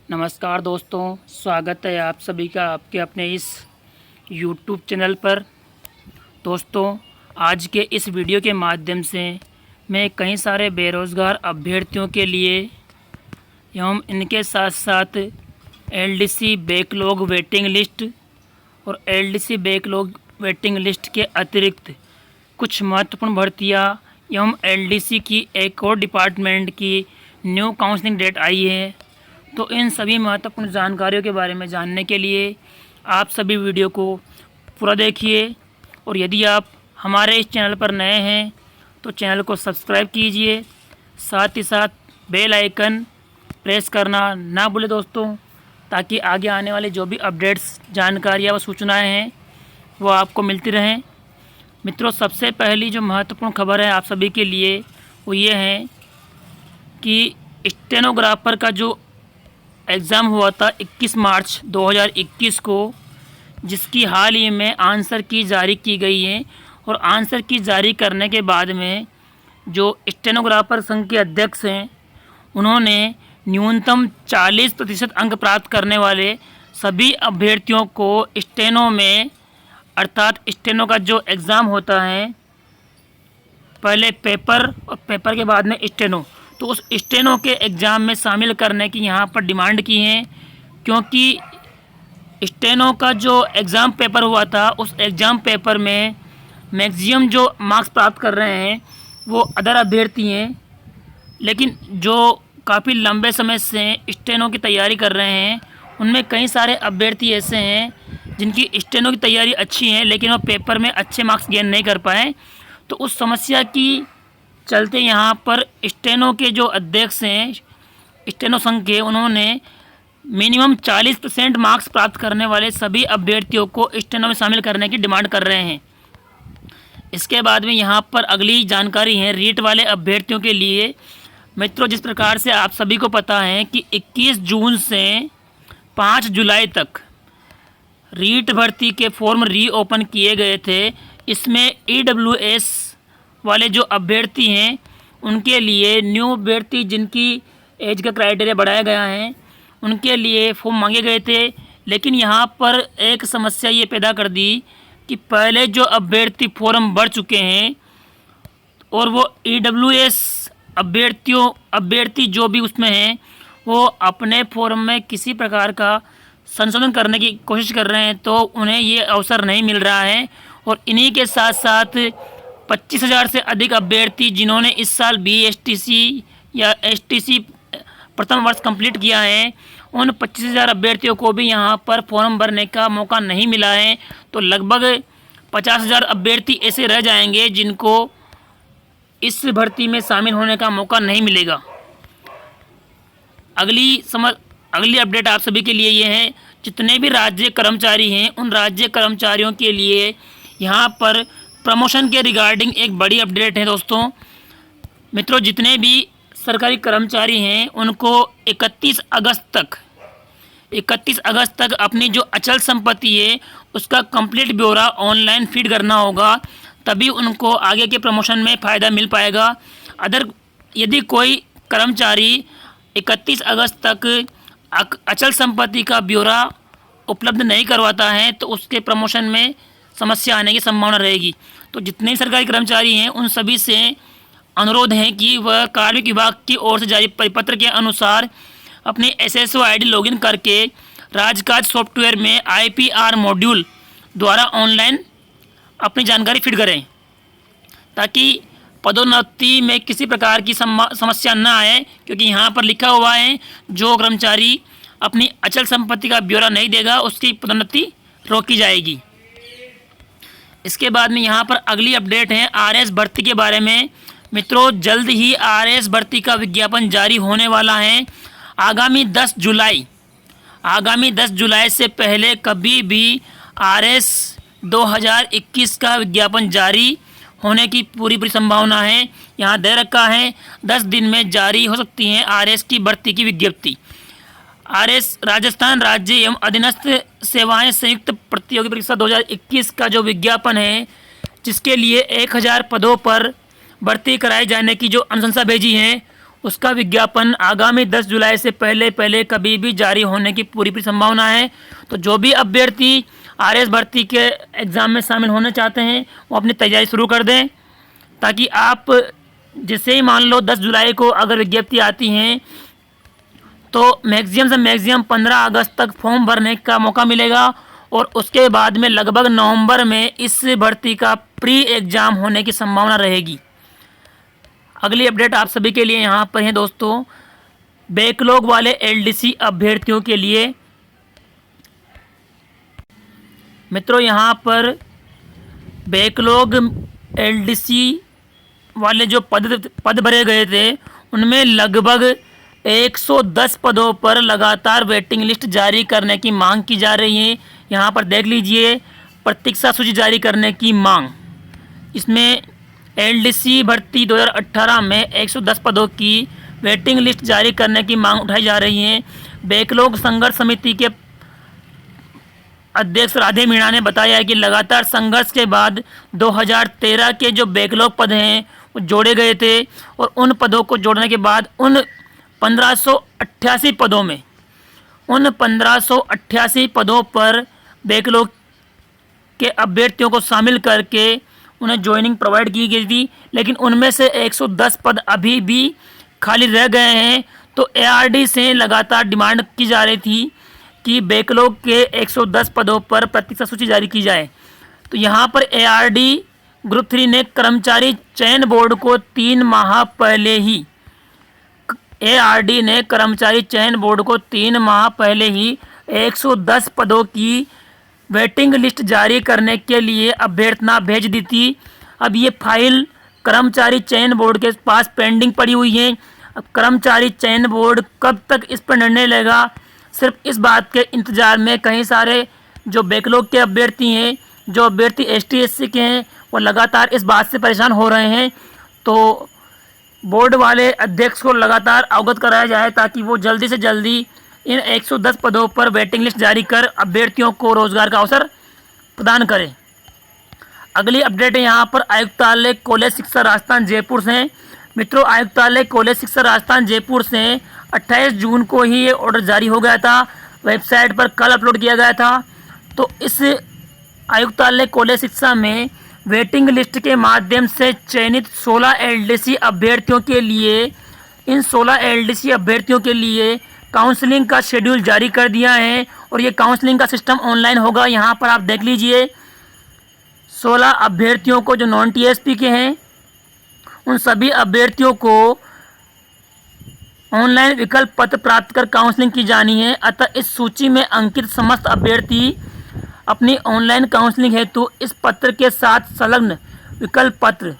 नमस्कार दोस्तों, स्वागत है आप सभी का आपके अपने इस YouTube चैनल पर। दोस्तों, आज के इस वीडियो के माध्यम से मैं कई सारे बेरोज़गार अभ्यर्थियों के लिए एवं इनके साथ साथ LDC बैकलॉग वेटिंग लिस्ट और LDC बैकलॉग वेटिंग लिस्ट के अतिरिक्त कुछ महत्वपूर्ण भर्तियाँ एवं LDC की एक और डिपार्टमेंट की न्यू काउंसलिंग डेट आई है। तो इन सभी महत्वपूर्ण जानकारियों के बारे में जानने के लिए आप सभी वीडियो को पूरा देखिए। और यदि आप हमारे इस चैनल पर नए हैं तो चैनल को सब्सक्राइब कीजिए, साथ ही साथ बेल आइकन प्रेस करना ना भूलें दोस्तों, ताकि आगे आने वाले जो भी अपडेट्स, जानकारियाँ व सूचनाएं हैं वो आपको मिलती रहें। मित्रों, सबसे पहली जो महत्वपूर्ण खबर है आप सभी के लिए वो ये है कि स्टेनोग्राफर का जो एग्ज़ाम हुआ था 21 मार्च 2021 को, जिसकी हाल ही में आंसर की जारी की गई है। और आंसर की जारी करने के बाद में जो स्टेनोग्राफर संघ के अध्यक्ष हैं उन्होंने न्यूनतम 40% अंक प्राप्त करने वाले सभी अभ्यर्थियों को स्टेनो में, अर्थात स्टेनो का जो एग्ज़ाम होता है, पहले पेपर और पेपर के बाद में स्टेनो, तो उस स्टेनो के एग्ज़ाम में शामिल करने की यहाँ पर डिमांड की है। क्योंकि स्टेनो का जो एग्ज़ाम पेपर हुआ था उस एग्ज़ाम पेपर में मैक्सिमम जो मार्क्स प्राप्त कर रहे हैं वो अदर अभ्यर्थी हैं, लेकिन जो काफ़ी लंबे समय से स्टेनो की तैयारी कर रहे हैं उनमें कई सारे अभ्यर्थी ऐसे हैं जिनकी स्टेनो की तैयारी अच्छी है लेकिन वो पेपर में अच्छे मार्क्स गेन नहीं कर पाए। तो उस समस्या की चलते यहाँ पर स्टेनो के जो अध्यक्ष हैं स्टेनो संघ के, उन्होंने मिनिमम 40% मार्क्स प्राप्त करने वाले सभी अभ्यर्थियों को स्टेनो में शामिल करने की डिमांड कर रहे हैं। इसके बाद में यहाँ पर अगली जानकारी है रीट वाले अभ्यर्थियों के लिए। मित्रों, जिस प्रकार से आप सभी को पता है कि 21 जून से 5 जुलाई तक रीट भर्ती के फॉर्म रीओपन किए गए थे। इसमें EWS वाले जो अभ्यर्थी हैं उनके लिए, न्यू अभ्यर्थी जिनकी एज का क्राइटेरिया बढ़ाया गया है, उनके लिए फॉर्म मांगे गए थे। लेकिन यहाँ पर एक समस्या ये पैदा कर दी कि पहले जो अभ्यर्थी फॉर्म भर चुके हैं और वो EWS अभ्यर्थी जो भी उसमें हैं वो अपने फॉर्म में किसी प्रकार का संशोधन करने की कोशिश कर रहे हैं, तो उन्हें ये अवसर नहीं मिल रहा है। और इन्हीं के साथ साथ 25,000 से अधिक अभ्यर्थी जिन्होंने इस साल BSTC या STC प्रथम वर्ष कंप्लीट किया है, उन 25,000 अभ्यर्थियों को भी यहाँ पर फॉर्म भरने का मौका नहीं मिला है। तो लगभग 50,000 अभ्यर्थी ऐसे रह जाएंगे जिनको इस भर्ती में शामिल होने का मौका नहीं मिलेगा। अगली अपडेट आप सभी के लिए ये है, जितने भी राज्य कर्मचारी हैं उन राज्य कर्मचारियों के लिए यहाँ पर प्रमोशन के रिगार्डिंग एक बड़ी अपडेट है। दोस्तों मित्रों, जितने भी सरकारी कर्मचारी हैं उनको 31 अगस्त तक अपनी जो अचल संपत्ति है उसका कंप्लीट ब्यौरा ऑनलाइन फीड करना होगा, तभी उनको आगे के प्रमोशन में फ़ायदा मिल पाएगा। यदि कोई कर्मचारी 31 अगस्त तक अचल संपत्ति का ब्यौरा उपलब्ध नहीं करवाता है तो उसके प्रमोशन में समस्या आने की संभावना रहेगी। तो जितने सरकारी कर्मचारी हैं उन सभी से अनुरोध है कि वह कार्मिक विभाग की ओर से जारी परिपत्र के अनुसार अपनी SSO ID लॉगिन करके राजकाज सॉफ्टवेयर में IPR मॉड्यूल द्वारा ऑनलाइन अपनी जानकारी फीड करें, ताकि पदोन्नति में किसी प्रकार की समस्या न आए। क्योंकि यहाँ पर लिखा हुआ है जो कर्मचारी अपनी अचल संपत्ति का ब्यौरा नहीं देगा उसकी पदोन्नति रोकी जाएगी। इसके बाद में यहाँ पर अगली अपडेट है RS भर्ती के बारे में। मित्रों, जल्द ही RS भर्ती का विज्ञापन जारी होने वाला है। आगामी 10 जुलाई से पहले कभी भी RS 2021 का विज्ञापन जारी होने की पूरी संभावना है। यहाँ दे रखा है 10 दिन में जारी हो सकती है RS की भर्ती की विज्ञप्ति। RS राजस्थान राज्य एवं अधीनस्थ सेवाएं संयुक्त प्रतियोगी परीक्षा 2021 का जो विज्ञापन है, जिसके लिए 1000 पदों पर भर्ती कराए जाने की जो अनुशंसा भेजी है, उसका विज्ञापन आगामी 10 जुलाई से पहले पहले कभी भी जारी होने की पूरी संभावना है। तो जो भी अभ्यर्थी आरएएस भर्ती के एग्ज़ाम में शामिल होना चाहते हैं वो अपनी तैयारी शुरू कर दें, ताकि आप जैसे ही मान लो 10 जुलाई को अगर विज्ञप्ति आती हैं तो मैक्सिमम से मैक्सिमम 15 अगस्त तक फॉर्म भरने का मौका मिलेगा, और उसके बाद में लगभग नवंबर में इस भर्ती का प्री एग्ज़ाम होने की संभावना रहेगी। अगली अपडेट आप सभी के लिए यहाँ पर है दोस्तों, बैकलॉग वाले एलडीसी अभ्यर्थियों के लिए। मित्रों, यहाँ पर बैकलॉग एलडीसी वाले जो पद भरे गए थे उनमें लगभग 110 पदों पर लगातार वेटिंग लिस्ट जारी करने की मांग की जा रही है। यहाँ पर देख लीजिए, प्रतीक्षा सूची जारी करने की मांग। इसमें एलडीसी भर्ती 2018 में 110 पदों की वेटिंग लिस्ट जारी करने की मांग उठाई जा रही है। बैकलॉग संघर्ष समिति के अध्यक्ष राधे मीणा ने बताया है कि लगातार संघर्ष के बाद 2013 के जो बैकलॉग पद हैं वो जोड़े गए थे, और उन पदों को जोड़ने के बाद उन 1588 पदों पर बैकलॉग के अभ्यर्थियों को शामिल करके उन्हें ज्वाइनिंग प्रोवाइड की गई थी, लेकिन उनमें से 110 पद अभी भी खाली रह गए हैं। तो एआरडी से लगातार डिमांड की जा रही थी कि बैकलॉग के 110 पदों पर प्रतीक्षा सूची जारी की जाए। तो यहाँ पर एआरडी ग्रुप 3 ने कर्मचारी चयन बोर्ड को 3 माह पहले ही 110 पदों की वेटिंग लिस्ट जारी करने के लिए अभ्यर्थना भेज दी थी। अब ये फाइल कर्मचारी चयन बोर्ड के पास पेंडिंग पड़ी हुई है। अब कर्मचारी चयन बोर्ड कब तक इस पर निर्णय लेगा, सिर्फ इस बात के इंतज़ार में कई सारे जो बैकलॉग के अभ्यर्थी हैं, जो अभ्यर्थी एसटी एससी के हैं, वो लगातार इस बात से परेशान हो रहे हैं। तो बोर्ड वाले अध्यक्ष को लगातार अवगत कराया जाए ताकि वो जल्दी से जल्दी इन 110 पदों पर वेटिंग लिस्ट जारी कर अभ्यर्थियों को रोजगार का अवसर प्रदान करें। अगली अपडेट है यहाँ पर आयुक्तालय कॉलेज शिक्षा राजस्थान जयपुर से। मित्रों, आयुक्तालय कॉलेज शिक्षा राजस्थान जयपुर से 28 जून को ही ये ऑर्डर जारी हो गया था, वेबसाइट पर कल अपलोड किया गया था। तो इस आयुक्तालय कॉलेज शिक्षा में वेटिंग लिस्ट के माध्यम से चयनित 16 एलडीसी अभ्यर्थियों के लिए, इन 16 एलडीसी अभ्यर्थियों के लिए काउंसलिंग का शेड्यूल जारी कर दिया है, और ये काउंसलिंग का सिस्टम ऑनलाइन होगा। यहाँ पर आप देख लीजिए, 16 अभ्यर्थियों को जो नॉन टीएसपी के हैं उन सभी अभ्यर्थियों को ऑनलाइन विकल्प पत्र प्राप्त कर काउंसलिंग की जानी है। अतः इस सूची में अंकित समस्त अभ्यर्थी अपनी ऑनलाइन काउंसलिंग हेतु इस पत्र के साथ संलग्न विकल्प पत्र,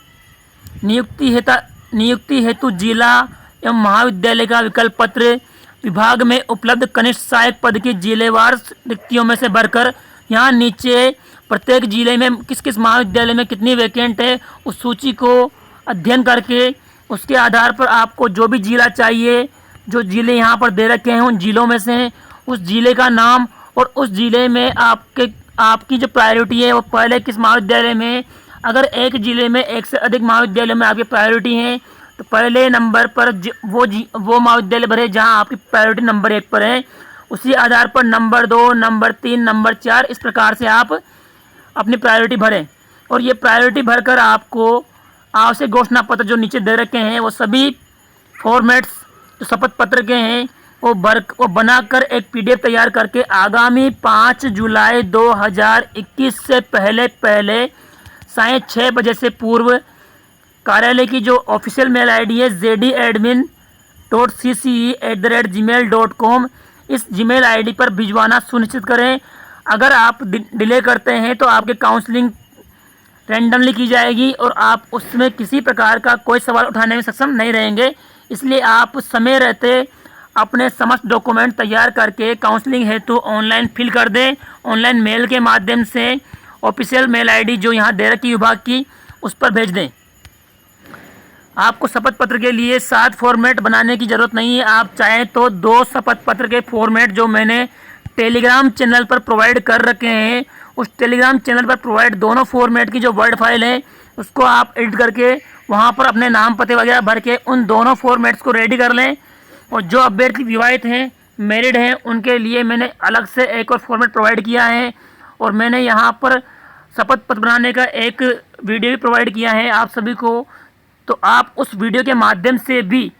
नियुक्ति हेतु जिला एवं महाविद्यालय का विकल्प पत्र, विभाग में उपलब्ध कनिष्ठ सहायक पद की जिलेवार रिक्तियों में से भरकर, यहाँ नीचे प्रत्येक जिले में किस किस महाविद्यालय में कितनी वैकेंट है उस सूची को अध्ययन करके उसके आधार पर आपको जो भी जिला चाहिए, जो जिले यहाँ पर दे रखे हैं उन जिलों में से उस जिले का नाम, और उस जिले में आपकी जो प्रायोरिटी है वो पहले किस महाविद्यालय में, अगर एक जिले में एक से अधिक महाविद्यालय में आपकी प्रायोरिटी है तो पहले नंबर पर वो महाविद्यालय भरे जहां आपकी प्रायोरिटी नंबर 1 पर है। उसी आधार पर नंबर 2, नंबर 3, नंबर 4 इस प्रकार से आप अपनी प्रायोरिटी भरें। और ये प्रायोरिटी भरकर आपको आवश्यक घोषणा पत्र जो नीचे दे रखे हैं वो सभी फॉर्मेट्स जो शपथ पत्र के हैं वो बनाकर एक पीडीएफ तैयार करके आगामी 5 जुलाई 2021 से पहले साढ़े 6 बजे से पूर्व कार्यालय की जो ऑफिशियल मेल आईडी है jd.cce@gmail.com, इस जीमेल आईडी पर भिजवाना सुनिश्चित करें। अगर आप डिले करते हैं तो आपकी काउंसलिंग रैंडमली की जाएगी और आप उसमें किसी प्रकार का कोई सवाल उठाने में सक्षम नहीं रहेंगे। इसलिए आप समय रहते अपने समस्त डॉक्यूमेंट तैयार करके काउंसलिंग हेतु ऑनलाइन फिल कर दें। ऑनलाइन मेल के माध्यम से ऑफिशियल मेल आईडी जो यहाँ दे रखी विभाग की उस पर भेज दें। आपको शपथ पत्र के लिए 7 फॉर्मेट बनाने की ज़रूरत नहीं है। आप चाहें तो 2 शपथ पत्र के फॉर्मेट जो मैंने टेलीग्राम चैनल पर प्रोवाइड कर रखे हैं, उस टेलीग्राम चैनल पर प्रोवाइड दोनों फॉर्मेट की जो वर्ड फाइल है उसको आप एडिट करके वहाँ पर अपने नाम पते वगैरह भर के उन दोनों फॉर्मेट्स को रेडी कर लें। और जो अभ्यर्थी विवाहित हैं, मैरिड हैं, उनके लिए मैंने अलग से एक और फॉर्मेट प्रोवाइड किया है। और मैंने यहाँ पर शपथ पत्र बनाने का एक वीडियो भी प्रोवाइड किया है आप सभी को। तो आप उस वीडियो के माध्यम से भी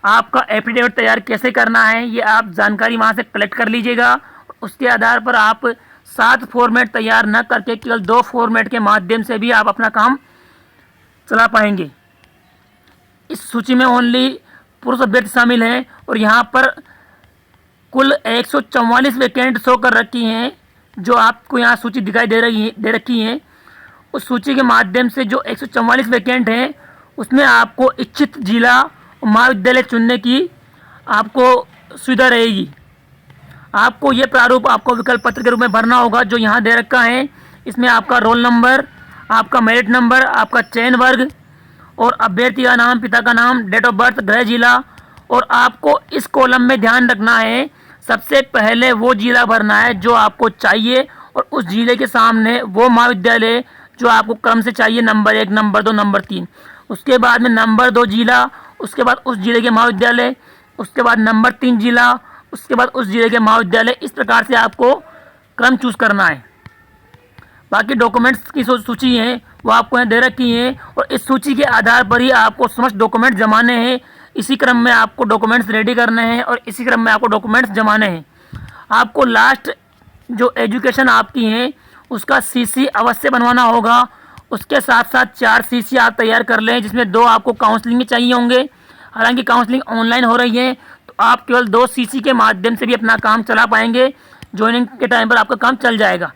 आपका एफिडेविट तैयार कैसे करना है ये आप जानकारी वहाँ से कलेक्ट कर लीजिएगा। उसके आधार पर आप 7 फॉर्मेट तैयार न करके केवल 2 फॉर्मेट के माध्यम से भी आप अपना काम चला पाएंगे। इस सूची में ओनली पुरुष अभ्यर्थी शामिल हैं और यहाँ पर कुल 144 वैकेंट शो कर रखी हैं जो आपको यहाँ सूची दिखाई दे रखी है। उस सूची के माध्यम से जो 144 वैकेंट हैं उसमें आपको इच्छित जिला और महाविद्यालय चुनने की आपको सुविधा रहेगी। आपको ये प्रारूप आपको विकल्प पत्र के रूप में भरना होगा जो यहाँ दे रखा है। इसमें आपका रोल नंबर, आपका मेरिट नंबर, आपका चयन वर्ग और अभ्यर्थी का नाम, पिता का नाम, डेट ऑफ बर्थ, गृह जिला। और आपको इस कॉलम में ध्यान रखना है, सबसे पहले वो जिला भरना है जो आपको चाहिए और उस जिले के सामने वो महाविद्यालय जो आपको क्रम से चाहिए, नंबर 1, नंबर 2, नंबर 3। उसके बाद में नंबर 2 जिला, उसके बाद उस जिले के महाविद्यालय, उसके बाद नंबर 3 जिला, उसके बाद उस जिले के महाविद्यालय। इस प्रकार से आपको क्रम चूज करना है। बाकी डॉक्यूमेंट्स की सूची है वो आपको यहाँ दे रखी है और इस सूची के आधार पर ही आपको समस्त डॉक्यूमेंट जमाने हैं। इसी क्रम में आपको डॉक्यूमेंट्स रेडी करने हैं और इसी क्रम में आपको डॉक्यूमेंट्स जमाने हैं। आपको लास्ट जो एजुकेशन आपकी है उसका सीसी अवश्य बनवाना होगा। उसके साथ साथ 4 सीसी आप तैयार कर लें जिसमें 2 आपको काउंसलिंग के चाहिए होंगे। हालांकि काउंसलिंग ऑनलाइन हो रही है तो आप केवल 2 सीसी के माध्यम से भी अपना काम चला पाएंगे। ज्वाइनिंग के टाइम पर आपका काम चल जाएगा।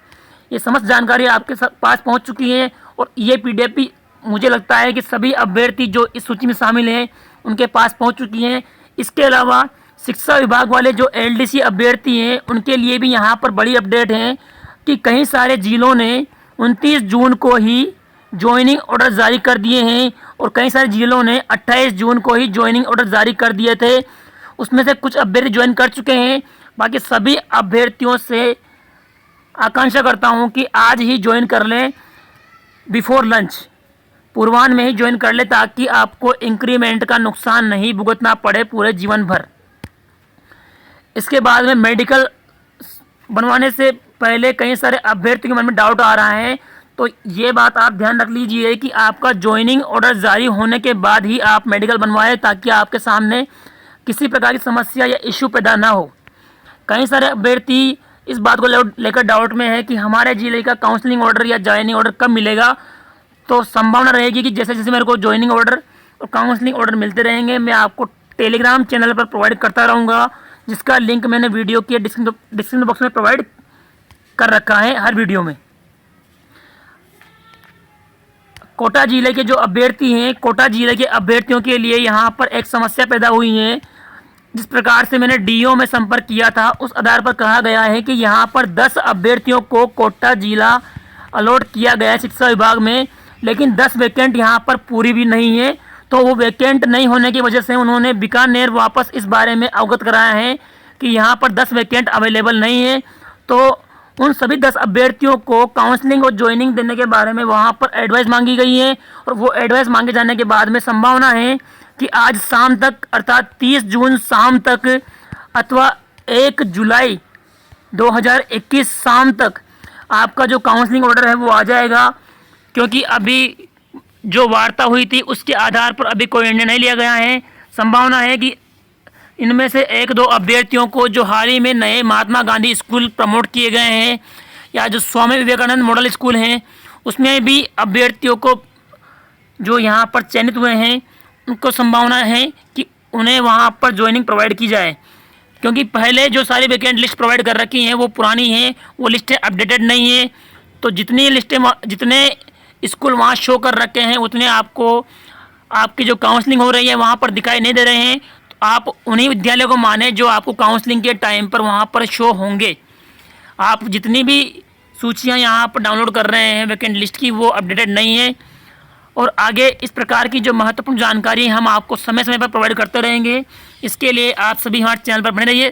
ये समस्त जानकारी आपके पास पहुंच चुकी है और ये पीडीएफ भी मुझे लगता है कि सभी अभ्यर्थी जो इस सूची में शामिल हैं उनके पास पहुंच चुकी हैं। इसके अलावा शिक्षा विभाग वाले जो एलडीसी अभ्यर्थी हैं उनके लिए भी यहाँ पर बड़ी अपडेट है कि कई सारे जिलों ने 29 जून को ही ज्वाइनिंग ऑर्डर जारी कर दिए हैं और कई सारे जिलों ने 28 जून को ही ज्वाइनिंग ऑर्डर जारी कर दिए थे। उसमें से कुछ अभ्यर्थी ज्वाइन कर चुके हैं। बाकी सभी अभ्यर्थियों से आकांक्षा करता हूं कि आज ही ज्वाइन कर लें, बिफोर लंच, पूर्वाह्न में ही ज्वाइन कर लें ताकि आपको इंक्रीमेंट का नुकसान नहीं भुगतना पड़े पूरे जीवन भर। इसके बाद में मेडिकल बनवाने से पहले कई सारे अभ्यर्थियों के मन में डाउट आ रहा है, तो ये बात आप ध्यान रख लीजिए कि आपका ज्वाइनिंग ऑर्डर जारी होने के बाद ही आप मेडिकल बनवाएं ताकि आपके सामने किसी प्रकार की समस्या या इश्यू पैदा ना हो। कई सारे अभ्यर्थी इस बात को लेकर डाउट में है कि हमारे जिले का काउंसलिंग ऑर्डर या ज्वाइनिंग ऑर्डर कब मिलेगा। तो संभावना रहेगी कि जैसे जैसे मेरे को ज्वाइनिंग ऑर्डर और काउंसलिंग ऑर्डर मिलते रहेंगे मैं आपको टेलीग्राम चैनल पर प्रोवाइड करता रहूँगा, जिसका लिंक मैंने वीडियो के डिस्क्रिप्शन बॉक्स में प्रोवाइड कर रखा है हर वीडियो में। कोटा जिले के जो अभ्यर्थी हैं, कोटा जिले के अभ्यर्थियों के लिए यहाँ पर एक समस्या पैदा हुई है। जिस प्रकार से मैंने डीओ में संपर्क किया था उस आधार पर कहा गया है कि यहाँ पर 10 अभ्यर्थियों को कोटा जिला अलॉट किया गया है शिक्षा विभाग में, लेकिन 10 वैकेंट यहाँ पर पूरी भी नहीं है। तो वो वैकेंट नहीं होने की वजह से उन्होंने बीकानेर वापस इस बारे में अवगत कराया है कि यहाँ पर 10 वैकेंट अवेलेबल नहीं है। तो उन सभी 10 अभ्यर्थियों को काउंसलिंग और ज्वाइनिंग देने के बारे में वहाँ पर एडवाइस मांगी गई है और वो एडवाइस मांगे जाने के बाद में संभावना है कि आज शाम तक अर्थात 30 जून शाम तक अथवा 1 जुलाई 2021 शाम तक आपका जो काउंसलिंग ऑर्डर है वो आ जाएगा। क्योंकि अभी जो वार्ता हुई थी उसके आधार पर अभी कोई निर्णय नहीं लिया गया है। संभावना है कि इनमें से 1-2 अभ्यर्थियों को जो हाल ही में नए महात्मा गांधी स्कूल प्रमोट किए गए हैं या जो स्वामी विवेकानंद मॉडल स्कूल हैं उसमें भी अभ्यर्थियों को जो यहाँ पर चयनित हुए हैं उनको संभावना है कि उन्हें वहाँ पर ज्वाइनिंग प्रोवाइड की जाए। क्योंकि पहले जो सारी वैकेंट लिस्ट प्रोवाइड कर रखी हैं वो पुरानी हैं, वो लिस्टें अपडेटेड नहीं है। तो जितने स्कूल वहाँ शो कर रखे हैं उतने आपको आपकी जो काउंसलिंग हो रही है वहाँ पर दिखाई नहीं दे रहे हैं। तो आप उन्हीं विद्यालयों को माने जो आपको काउंसलिंग के टाइम पर वहाँ पर शो होंगे। आप जितनी भी सूचियाँ यहाँ पर डाउनलोड कर रहे हैं वैकेंट लिस्ट की वो अपडेटेड नहीं है। और आगे इस प्रकार की जो महत्वपूर्ण जानकारी हम आपको समय समय पर प्रोवाइड करते रहेंगे। इसके लिए आप सभी हमारे चैनल पर बने रहिए।